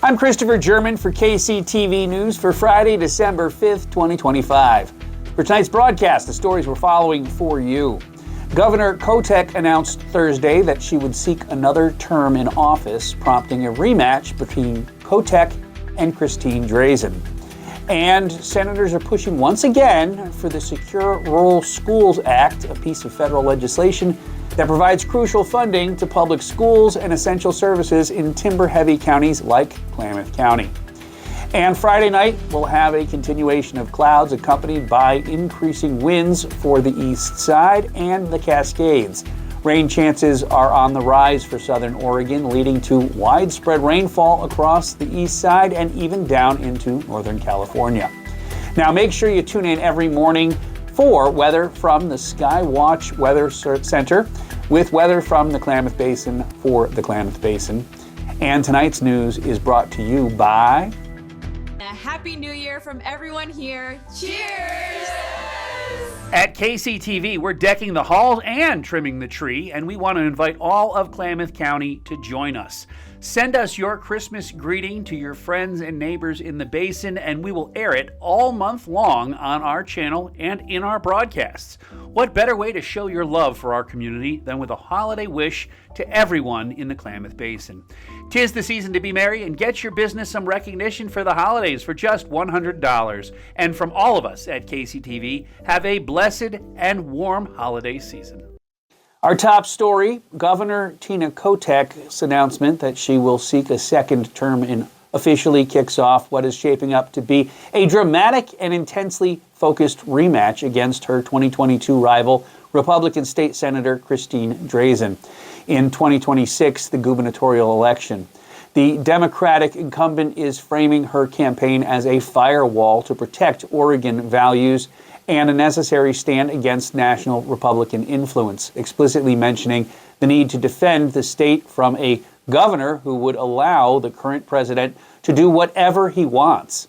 I'm Christopher German for KCTV News for Friday, December 5th, 2025. For tonight's broadcast, the stories we're following for you. Governor Kotek announced Thursday that she would seek another term in office, prompting a rematch between Kotek and Christine Drazen. And senators are pushing once again for the Secure Rural Schools Act, a piece of federal legislation that provides crucial funding to public schools and essential services in timber-heavy counties like Klamath County. And Friday night, we'll have a continuation of clouds accompanied by increasing winds for the east side and the Cascades. Rain chances are on the rise for southern Oregon, leading to widespread rainfall across the east side and even down into northern California. Now, make sure you tune in every morning for weather from the Skywatch Weather Center, with weather from the Klamath Basin for the Klamath Basin. And tonight's news is brought to you by... A Happy New Year from everyone here. Cheers! At KCTV, we're decking the halls and trimming the tree, and we want to invite all of Klamath County to join us. Send us your Christmas greeting to your friends and neighbors in the basin, and we will air it all month long on our channel and in our broadcasts. What better way to show your love for our community than with a holiday wish to everyone in the Klamath Basin? 'Tis the season to be merry and get your business some recognition for the holidays for just $100. And from all of us at KCTV, have a blessed and warm holiday season. Our top story, Governor Tina Kotek's announcement that she will seek a second term officially kicks off what is shaping up to be a dramatic and intensely focused rematch against her 2022 rival, Republican State Senator Christine Drazen, in 2026, the gubernatorial election. The Democratic incumbent is framing her campaign as a firewall to protect Oregon values and a necessary stand against national Republican influence, explicitly mentioning the need to defend the state from a governor who would allow the current president to do whatever he wants.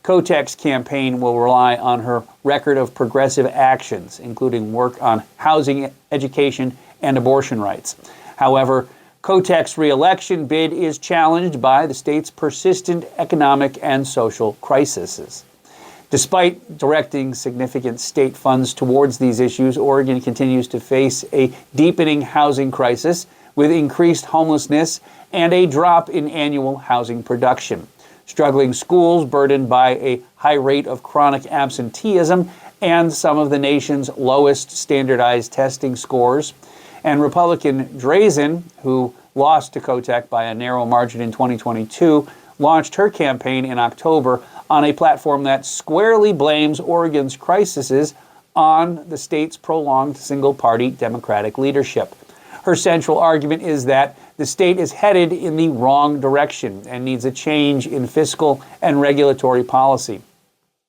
Kotek's campaign will rely on her record of progressive actions, including work on housing, education, and abortion rights. However, Kotek's re-election bid is challenged by the state's persistent economic and social crises. Despite directing significant state funds towards these issues, Oregon continues to face a deepening housing crisis with increased homelessness and a drop in annual housing production. Struggling schools burdened by a high rate of chronic absenteeism and some of the nation's lowest standardized testing scores. And Republican Drazen, who lost to Kotek by a narrow margin in 2022, launched her campaign in October on a platform that squarely blames Oregon's crises on the state's prolonged single-party Democratic leadership. Her central argument is that the state is headed in the wrong direction and needs a change in fiscal and regulatory policy.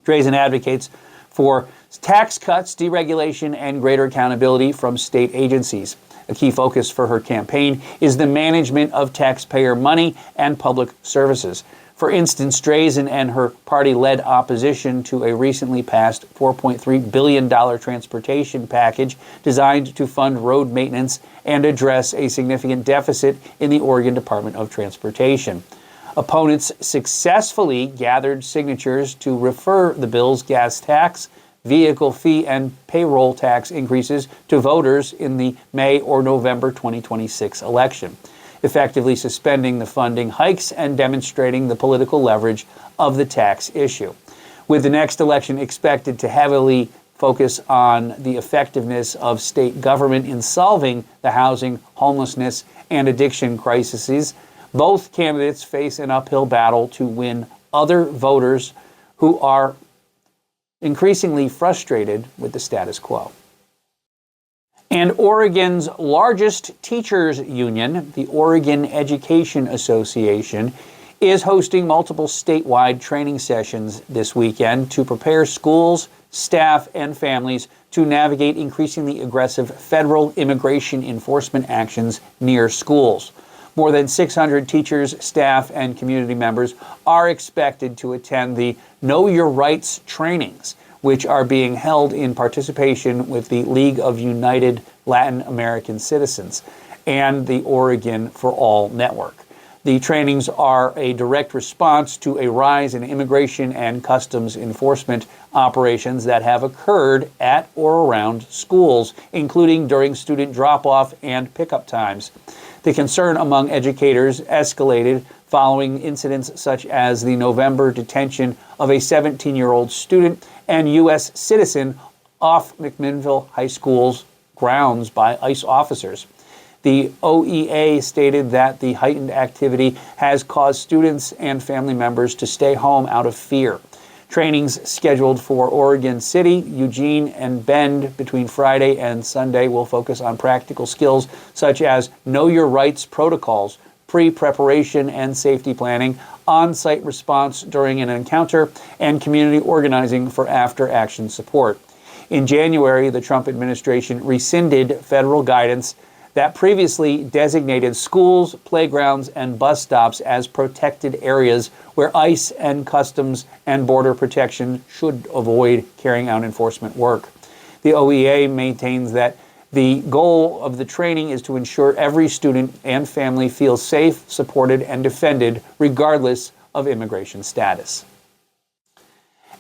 Drazen advocates for tax cuts, deregulation, and greater accountability from state agencies. A key focus for her campaign is the management of taxpayer money and public services. For instance, Drazen and her party led opposition to a recently passed $4.3 billion transportation package designed to fund road maintenance and address a significant deficit in the Oregon Department of Transportation. Opponents successfully gathered signatures to refer the bill's gas tax, vehicle fee, and payroll tax increases to voters in the May or November 2026 election, effectively suspending the funding hikes and demonstrating the political leverage of the tax issue. With the next election expected to heavily focus on the effectiveness of state government in solving the housing, homelessness, and addiction crises, both candidates face an uphill battle to win other voters who are increasingly frustrated with the status quo. And Oregon's largest teachers union, the Oregon Education Association, is hosting multiple statewide training sessions this weekend to prepare schools, staff, and families to navigate increasingly aggressive federal immigration enforcement actions near schools. More than 600 teachers, staff, and community members are expected to attend the Know Your Rights trainings, which are being held in participation with the League of United Latin American Citizens and the Oregon for All Network. The trainings are a direct response to a rise in immigration and customs enforcement operations that have occurred at or around schools, including during student drop-off and pickup times. The concern among educators escalated following incidents such as the November detention of a 17-year-old student and U.S. citizen off McMinnville High School's grounds by ICE officers. The OEA stated that the heightened activity has caused students and family members to stay home out of fear. Trainings scheduled for Oregon City, Eugene, and Bend between Friday and Sunday will focus on practical skills such as know your rights protocols, pre-preparation and safety planning, on-site response during an encounter, and community organizing for after-action support. In January, the Trump administration rescinded federal guidance that previously designated schools, playgrounds, and bus stops as protected areas where ICE and Customs and Border Protection should avoid carrying out enforcement work. The OEA maintains that the goal of the training is to ensure every student and family feels safe, supported, and defended regardless of immigration status.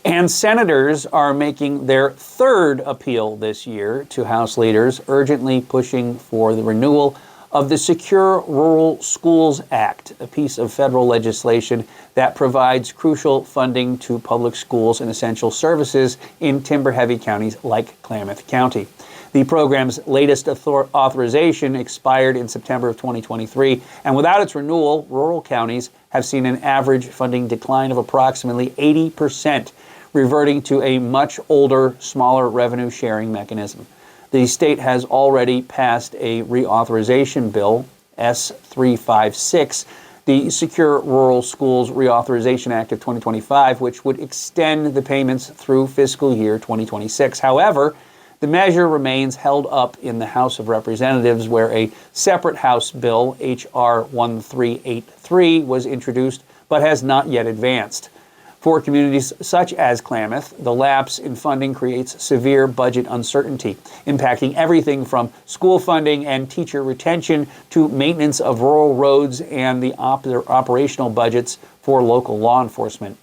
And senators are making their third appeal this year to House leaders, urgently pushing for the renewal of the Secure Rural Schools Act, a piece of federal legislation that provides crucial funding to public schools and essential services in timber-heavy counties like Klamath County. The program's latest authorization expired in September of 2023, and without its renewal, rural counties have seen an average funding decline of approximately 80%, reverting to a much older, smaller revenue sharing mechanism. The state has already passed a reauthorization bill, S356, the Secure Rural Schools Reauthorization Act of 2025, which would extend the payments through fiscal year 2026. However, the measure remains held up in the House of Representatives, where a separate House bill, H.R. 1383, was introduced but has not yet advanced. For communities such as Klamath, the lapse in funding creates severe budget uncertainty, impacting everything from school funding and teacher retention to maintenance of rural roads and the operational budgets for local law enforcement.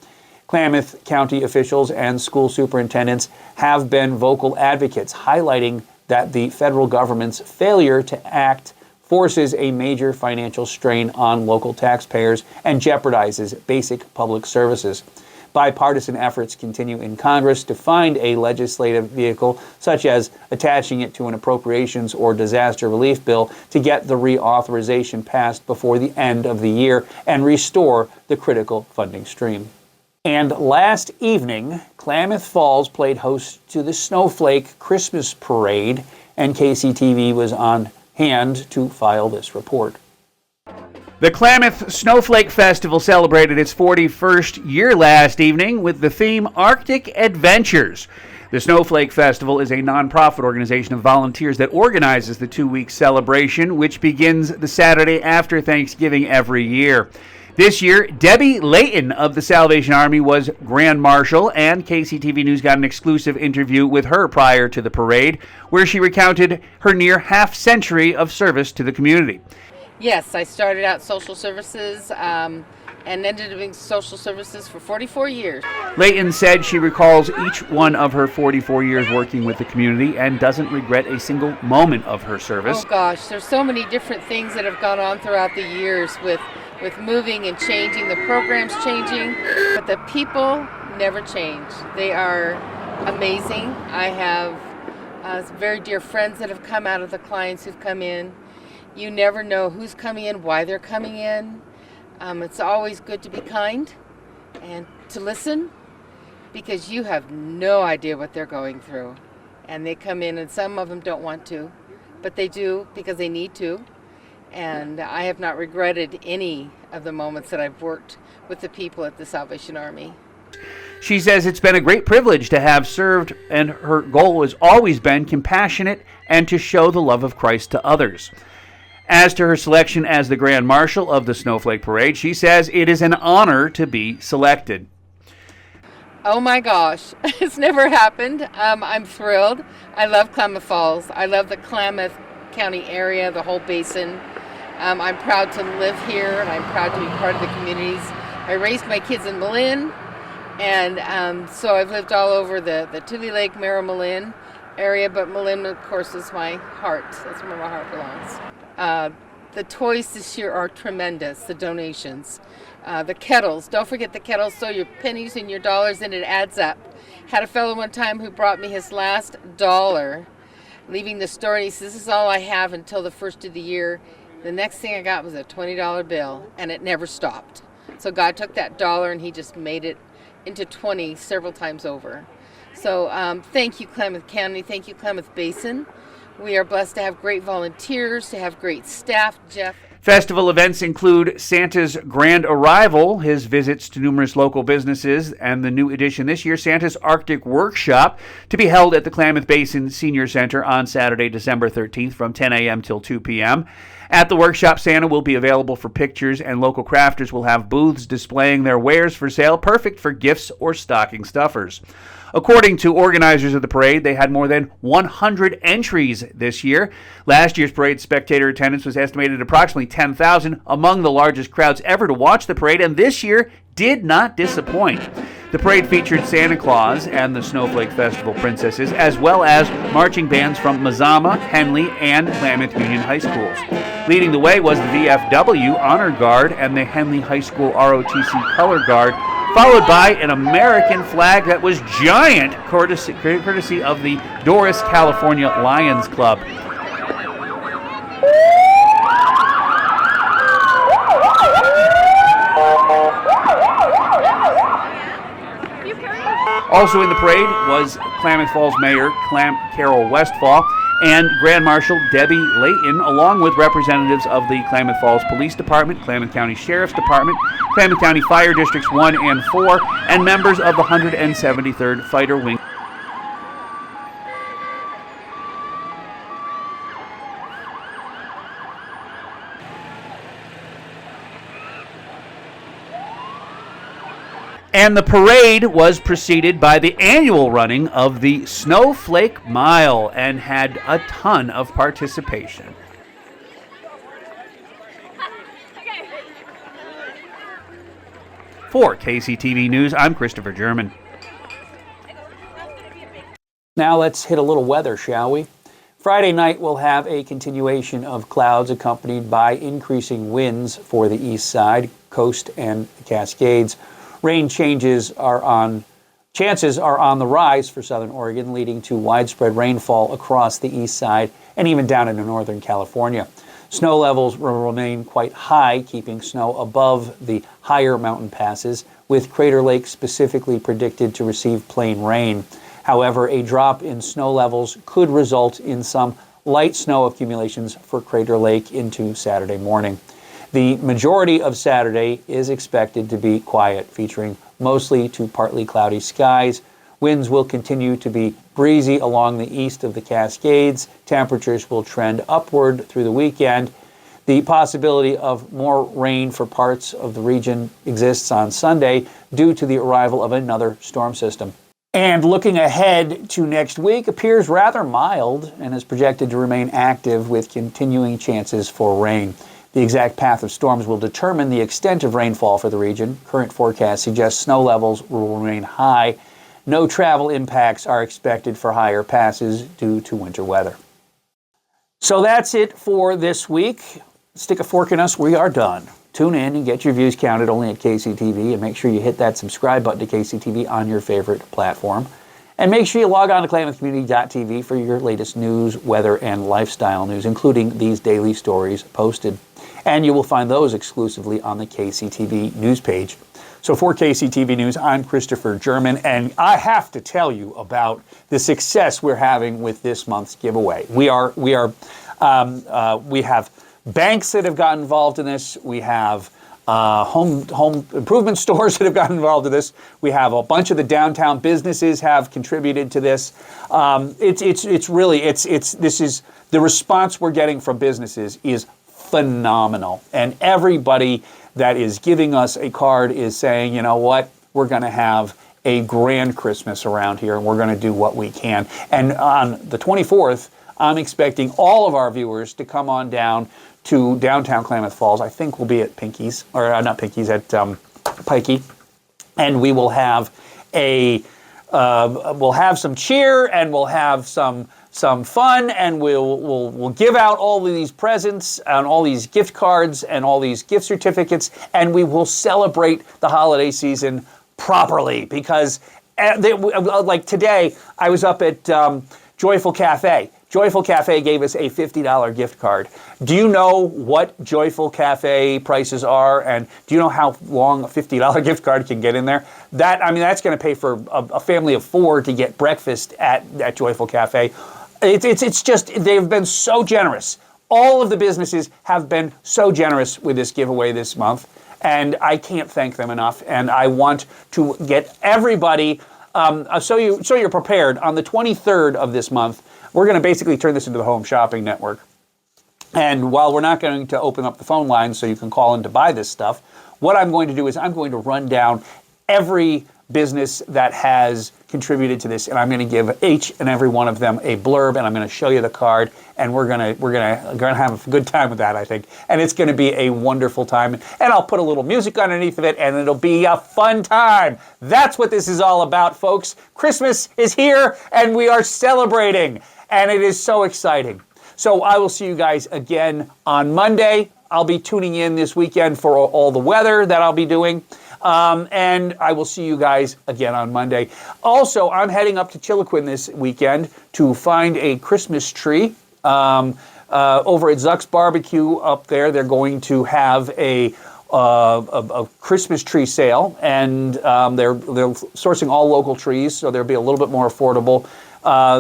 Klamath County officials and school superintendents have been vocal advocates, highlighting that the federal government's failure to act forces a major financial strain on local taxpayers and jeopardizes basic public services. Bipartisan efforts continue in Congress to find a legislative vehicle, such as attaching it to an appropriations or disaster relief bill, to get the reauthorization passed before the end of the year and restore the critical funding stream. And last evening, Klamath Falls played host to the Snowflake Christmas Parade, and KCTV was on hand to file this report. The Klamath Snowflake Festival celebrated its 41st year last evening with the theme Arctic Adventures. The Snowflake Festival is a nonprofit organization of volunteers that organizes the two-week celebration, which begins the Saturday after Thanksgiving every year. This year, Debbie Layton of the Salvation Army was Grand Marshal, and KCTV News got an exclusive interview with her prior to the parade, where she recounted her near half-century of service to the community. Yes, I started out social services and ended up doing social services for 44 years. Layton said she recalls each one of her 44 years working with the community and doesn't regret a single moment of her service. Oh gosh, there's so many different things that have gone on throughout the years with moving and changing, the programs changing, but the people never change. They are amazing. I have very dear friends that have come out of the clients who've come in. You never know who's coming in, why they're coming in. It's always good to be kind and to listen, because you have no idea what they're going through. And they come in, and some of them don't want to, but they do because they need to. And I have not regretted any of the moments that I've worked with the people at the Salvation Army. She says it's been a great privilege to have served, and her goal has always been compassionate and to show the love of Christ to others. As to her selection as the Grand Marshal of the Snowflake Parade, she says it is an honor to be selected. Oh my gosh, it's never happened. I'm thrilled. I love Klamath Falls. I love the Klamath County area, the whole basin. I'm proud to live here, and I'm proud to be part of the communities. I raised my kids in Malin, and so I've lived all over the Tule Lake, Merrill-Malin area, but Malin, of course, is my heart. That's where my heart belongs. The toys this year are tremendous, the donations. The kettles, don't forget the kettles, so your pennies and your dollars, and it adds up. Had a fellow one time who brought me his last dollar, leaving the store, and he says, this is all I have until the first of the year. The next thing I got was a $20 bill, and it never stopped. So God took that dollar and he just made it into 20 several times over. So thank you, Klamath County. Thank you, Klamath Basin. We are blessed to have great volunteers, to have great staff. Jeff. Festival events include Santa's Grand Arrival, his visits to numerous local businesses, and the new edition this year, Santa's Arctic Workshop, to be held at the Klamath Basin Senior Center on Saturday, December 13th from 10 a.m. till 2 p.m. At the workshop, Santa will be available for pictures, and local crafters will have booths displaying their wares for sale, perfect for gifts or stocking stuffers. According to organizers of the parade, they had more than 100 entries this year. Last year's parade spectator attendance was estimated at approximately 10,000, among the largest crowds ever to watch the parade, and this year did not disappoint. The parade featured Santa Claus and the Snowflake Festival princesses, as well as marching bands from Mazama, Henley, and Klamath Union High Schools. Leading the way was the VFW Honor Guard and the Henley High School ROTC Color Guard, followed by an American flag that was giant, courtesy of the Doris, California Lions Club. Also in the parade was Klamath Falls Mayor Carol Westfall and Grand Marshal Debbie Layton, along with representatives of the Klamath Falls Police Department, Klamath County Sheriff's Department, Klamath County Fire Districts 1 and 4, and members of the 173rd Fighter Wing. And the parade was preceded by the annual running of the Snowflake Mile and had a ton of participation. For KCTV News, I'm Christopher German. Now let's hit a little weather, shall we? Friday night we'll have a continuation of clouds accompanied by increasing winds for the east side, coast, and the Cascades. Rain chances are on the rise for southern Oregon, leading to widespread rainfall across the east side and even down into northern California. Snow levels will remain quite high, keeping snow above the higher mountain passes, with Crater Lake specifically predicted to receive plain rain. However, a drop in snow levels could result in some light snow accumulations for Crater Lake into Saturday morning. The majority of Saturday is expected to be quiet, featuring mostly to partly cloudy skies. Winds will continue to be breezy along the east of the Cascades. Temperatures will trend upward through the weekend. The possibility of more rain for parts of the region exists on Sunday due to the arrival of another storm system. And looking ahead to next week appears rather mild and is projected to remain active with continuing chances for rain. The exact path of storms will determine the extent of rainfall for the region. Current forecasts suggest snow levels will remain high. No travel impacts are expected for higher passes due to winter weather. So that's it for this week. Stick a fork in us, we are done. Tune in and get your views counted only at KCTV, and make sure you hit that subscribe button to KCTV on your favorite platform. And make sure you log on to klamathcommunity.tv for your latest news, weather, and lifestyle news, including these daily stories posted. And you will find those exclusively on the KCTV news page. So for KCTV News, I'm Christopher German, and I have to tell you about the success we're having with this month's giveaway. We have banks that have gotten involved in this. We have home improvement stores that have gotten involved in this. We have a bunch of the downtown businesses have contributed to this. This is the response we're getting from businesses is phenomenal, and everybody that is giving us a card is saying, you know what, we're going to have a grand Christmas around here, and we're going to do what we can. And on the 24th, I'm expecting all of our viewers to come on down to downtown Klamath Falls. I think we'll be at Pinky's, or not Pinky's, at Pikey, and we will have we'll have some cheer, and we'll have some fun, and we'll give out all of these presents and all these gift cards and all these gift certificates, and we will celebrate the holiday season properly, because like today I was up at Joyful Cafe. Joyful Cafe gave us a $50 gift card. Do you know what Joyful Cafe prices are, and do you know how long a $50 gift card can get in there? That's going to pay for a family of 4 to get breakfast at Joyful Cafe. It's just, they've been so generous. All of the businesses have been so generous with this giveaway this month, and I can't thank them enough. And I want to get everybody, so you're prepared. On the 23rd of this month, we're going to basically turn this into the Home Shopping Network. And while we're not going to open up the phone lines so you can call in to buy this stuff, what I'm going to do is I'm going to run down every business that has contributed to this, and I'm going to give each and every one of them a blurb, and I'm going to show you the card, and we're going to have a good time with that, I think. And it's going to be a wonderful time, and I'll put a little music underneath of it, and it'll be a fun time. That's what this is all about, folks. Christmas is here, and we are celebrating, and it is so exciting. So I will see you guys again on Monday. I'll be tuning in this weekend for all the weather that I'll be doing. And I will see you guys again on Monday. Also, I'm heading up to Chiloquin this weekend to find a Christmas tree. Over at Zuck's Barbecue up there, they're going to have a Christmas tree sale, and they're sourcing all local trees, so they'll be a little bit more affordable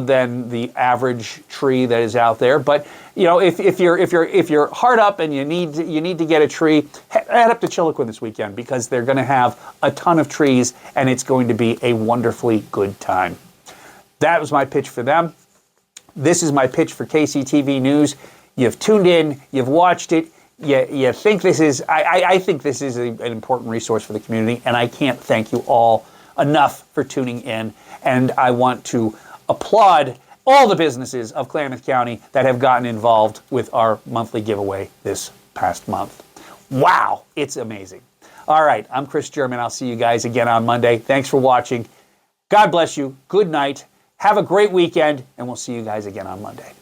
than the average tree that is out there. But you know, if you're hard up and you need to get a tree, head up to Chiloquin this weekend, because they're going to have a ton of trees, and it's going to be a wonderfully good time. That was my pitch for them. This is my pitch for KCTV News. You've tuned in, you've watched it. You think this is? I think this is an important resource for the community, and I can't thank you all enough for tuning in. And I want to applaud all the businesses of Klamath County that have gotten involved with our monthly giveaway this past month. Wow, it's amazing. All right, I'm Chris German. I'll see you guys again on Monday. Thanks for watching. God bless you. Good night. Have a great weekend, and we'll see you guys again on Monday.